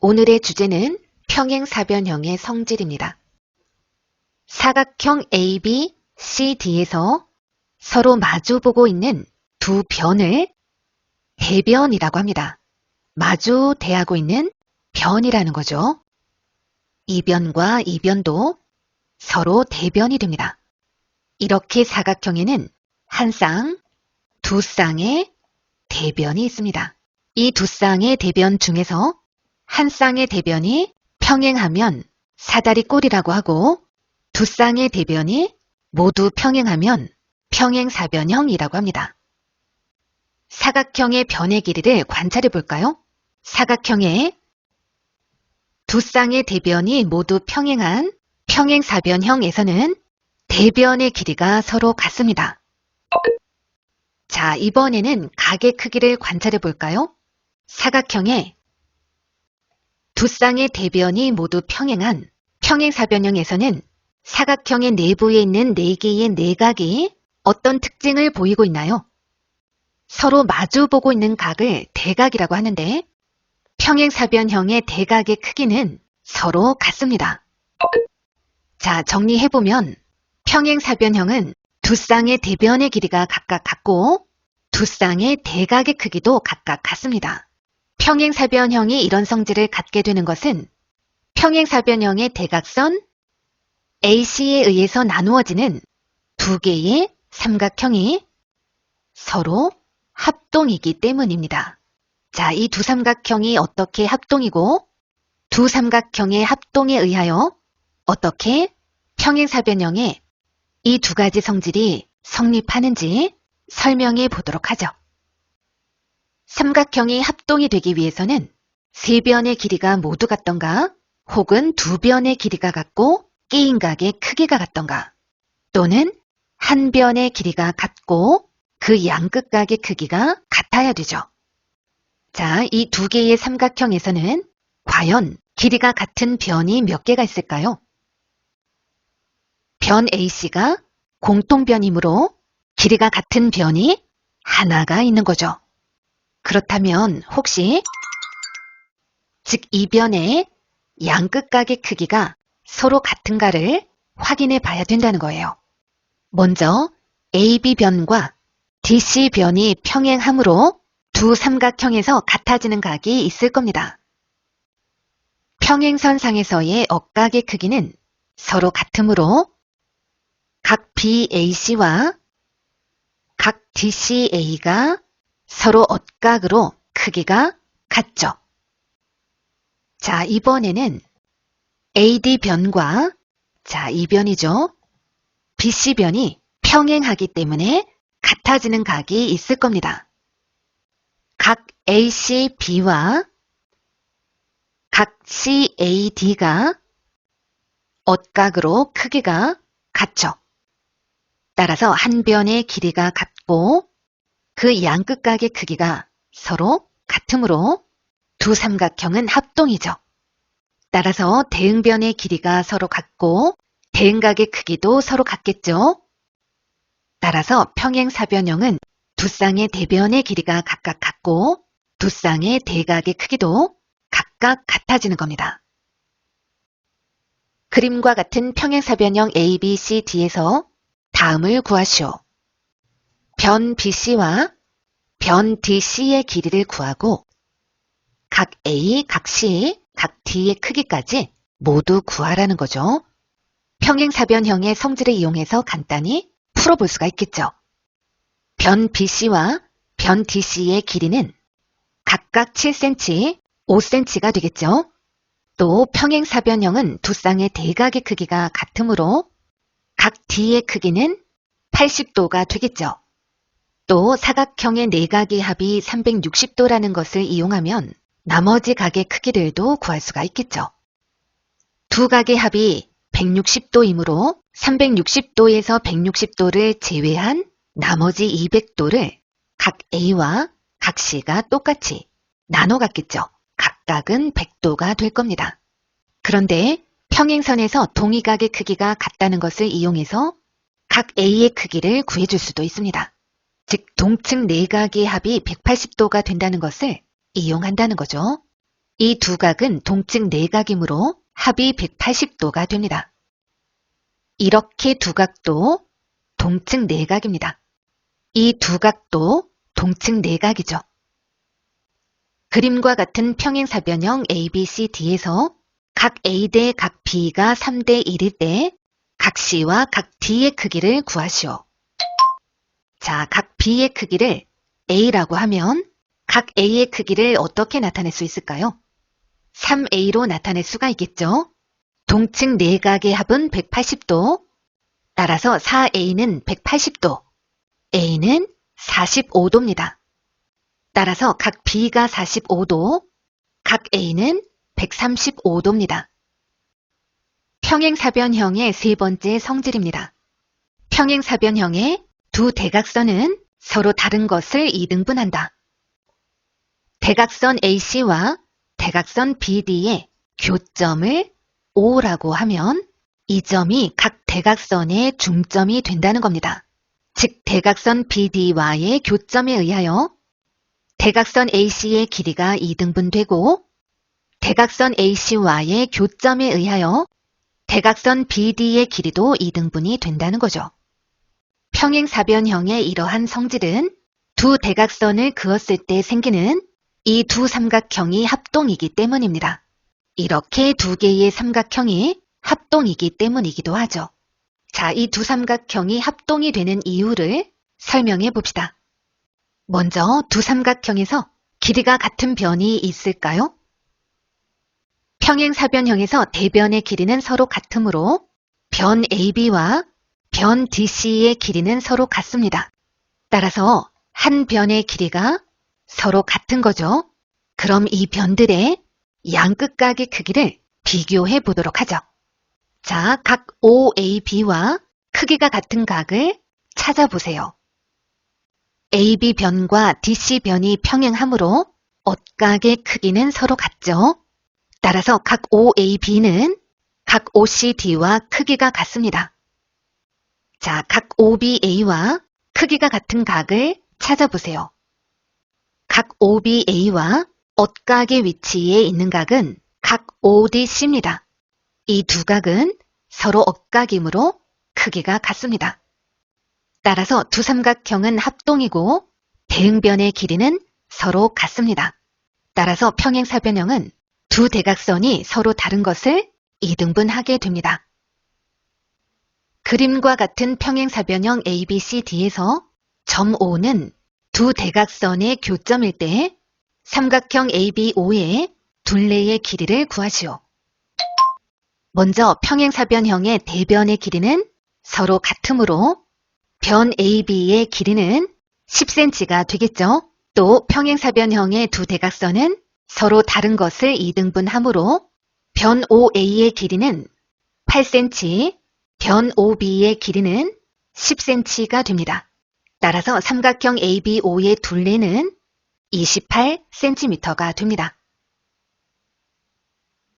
오늘의 주제는 평행사변형의 성질입니다. 사각형 AB, CD에서 서로 마주보고 있는 두 변을 대변이라고 합니다. 마주 대하고 있는 변이라는 거죠. 이 변과 이 변도 서로 대변이 됩니다. 이렇게 사각형에는 한 쌍, 두 쌍의 대변이 있습니다. 이 두 쌍의 대변 중에서 한 쌍의 대변이 평행하면 사다리꼴이라고 하고 두 쌍의 대변이 모두 평행하면 평행사변형이라고 합니다. 사각형의 변의 길이를 관찰해 볼까요? 사각형의 두 쌍의 대변이 모두 평행한 평행사변형에서는 대변의 길이가 서로 같습니다. 자, 이번에는 각의 크기를 관찰해 볼까요? 사각형의 두 쌍의 대변이 모두 평행한 평행사변형에서는 사각형의 내부에 있는 4개의 내각이 어떤 특징을 보이고 있나요? 서로 마주보고 있는 각을 대각이라고 하는데 평행사변형의 대각의 크기는 서로 같습니다. 자, 정리해보면 평행사변형은 두 쌍의 대변의 길이가 각각 같고 두 쌍의 대각의 크기도 각각 같습니다. 평행사변형이 이런 성질을 갖게 되는 것은 평행사변형의 대각선 AC에 의해서 나누어지는 두 개의 삼각형이 서로 합동이기 때문입니다. 자, 이 두 삼각형이 어떻게 합동이고 두 삼각형의 합동에 의하여 어떻게 평행사변형의 이 두 가지 성질이 성립하는지 설명해 보도록 하죠. 삼각형이 합동이 되기 위해서는 세 변의 길이가 모두 같던가 혹은 두 변의 길이가 같고 끼인 각의 크기가 같던가 또는 한 변의 길이가 같고 그 양끝각의 크기가 같아야 되죠. 자, 이 두 개의 삼각형에서는 과연 길이가 같은 변이 몇 개가 있을까요? 변 AC가 공통변이므로 길이가 같은 변이 하나가 있는 거죠. 그렇다면 혹시 즉 이 변의 양끝각의 크기가 서로 같은가를 확인해 봐야 된다는 거예요. 먼저 AB변과 DC변이 평행하므로 두 삼각형에서 같아지는 각이 있을 겁니다. 평행선상에서의 억각의 크기는 서로 같으므로 각 BAC와 각 DCA가 서로 억각으로 크기가 같죠. 자, 이번에는 AD변과 자, 이 변이죠. BC변이 평행하기 때문에 같아지는 각이 있을 겁니다. 각 ACB와 각 CAD가 억각으로 크기가 같죠. 따라서 한 변의 길이가 같고 그 양끝각의 크기가 서로 같으므로 두 삼각형은 합동이죠. 따라서 대응변의 길이가 서로 같고 대응각의 크기도 서로 같겠죠. 따라서 평행사변형은 두 쌍의 대변의 길이가 각각 같고 두 쌍의 대각의 크기도 각각 같아지는 겁니다. 그림과 같은 평행사변형 ABCD에서 다음을 구하시오. 변 BC와 변 DC의 길이를 구하고 각 A, 각 C, 각 D의 크기까지 모두 구하라는 거죠. 평행사변형의 성질을 이용해서 간단히 풀어볼 수가 있겠죠. 변 BC와 변 DC의 길이는 각각 7cm, 5cm가 되겠죠. 또 평행사변형은 두 쌍의 대각의 크기가 같으므로 각 D의 크기는 80도가 되겠죠. 또 사각형의 내각의 합이 360도라는 것을 이용하면 나머지 각의 크기들도 구할 수가 있겠죠. 두 각의 합이 160도이므로 360도에서 160도를 제외한 나머지 200도를 각 A와 각 C가 똑같이 나눠 갖겠죠. 각각은 100도가 될 겁니다. 그런데 평행선에서 동의각의 크기가 같다는 것을 이용해서 각 A의 크기를 구해줄 수도 있습니다. 즉 동측 내각의 합이 180도가 된다는 것을 이용한다는 거죠. 이 두 각은 동측 내각이므로 합이 180도가 됩니다. 이렇게 두 각도 동측 내각입니다. 이 두 각도 동측 내각이죠. 그림과 같은 평행사변형 ABCD에서 각 A 대 각 B가 3대 1일 때 각 C와 각 D의 크기를 구하시오. 자, 각 B의 크기를 A라고 하면 각 A의 크기를 어떻게 나타낼 수 있을까요? 3A로 나타낼 수가 있겠죠. 동측 내각의 합은 180도, 따라서 4A는 180도, A는 45도입니다. 따라서 각 B가 45도, 각 A는 135도입니다. 평행사변형의 세 번째 성질입니다. 평행사변형의 두 대각선은 서로 다른 것을 이등분한다. 대각선 AC와 대각선 BD의 교점을 O라고 하면 이 점이 각 대각선의 중점이 된다는 겁니다. 즉 대각선 BD와의 교점에 의하여 대각선 AC의 길이가 이등분되고 대각선 AC와의 교점에 의하여 대각선 BD의 길이도 이등분이 된다는 거죠. 평행사변형의 이러한 성질은 두 대각선을 그었을 때 생기는 이 두 삼각형이 합동이기 때문입니다. 이렇게 두 개의 삼각형이 합동이기 때문이기도 하죠. 자, 이 두 삼각형이 합동이 되는 이유를 설명해 봅시다. 먼저 두 삼각형에서 길이가 같은 변이 있을까요? 평행사변형에서 대변의 길이는 서로 같으므로 변 AB와 변 DC의 길이는 서로 같습니다. 따라서 한 변의 길이가 서로 같은 거죠. 그럼 이 변들의 양끝각의 크기를 비교해 보도록 하죠. 자, 각 OAB와 크기가 같은 각을 찾아보세요. AB 변과 DC 변이 평행하므로 엇각의 크기는 서로 같죠. 따라서 각 OAB는 각 OCD와 크기가 같습니다. 자, 각 OBA와 크기가 같은 각을 찾아보세요. 각 OBA와 엇각의 위치에 있는 각은 각 ODC입니다. 이 두 각은 서로 엇각이므로 크기가 같습니다. 따라서 두 삼각형은 합동이고 대응변의 길이는 서로 같습니다. 따라서 평행사변형은 두 대각선이 서로 다른 것을 이등분하게 됩니다. 그림과 같은 평행사변형 ABCD에서 점 O는 두 대각선의 교점일 때 삼각형 ABO의 둘레의 길이를 구하시오. 먼저 평행사변형의 대변의 길이는 서로 같으므로 변 AB의 길이는 10cm가 되겠죠. 또 평행사변형의 두 대각선은 서로 다른 것을 이등분하므로 변 OA의 길이는 8cm, 변 OB의 길이는 10cm가 됩니다. 따라서 삼각형 ABO의 둘레는 28cm가 됩니다.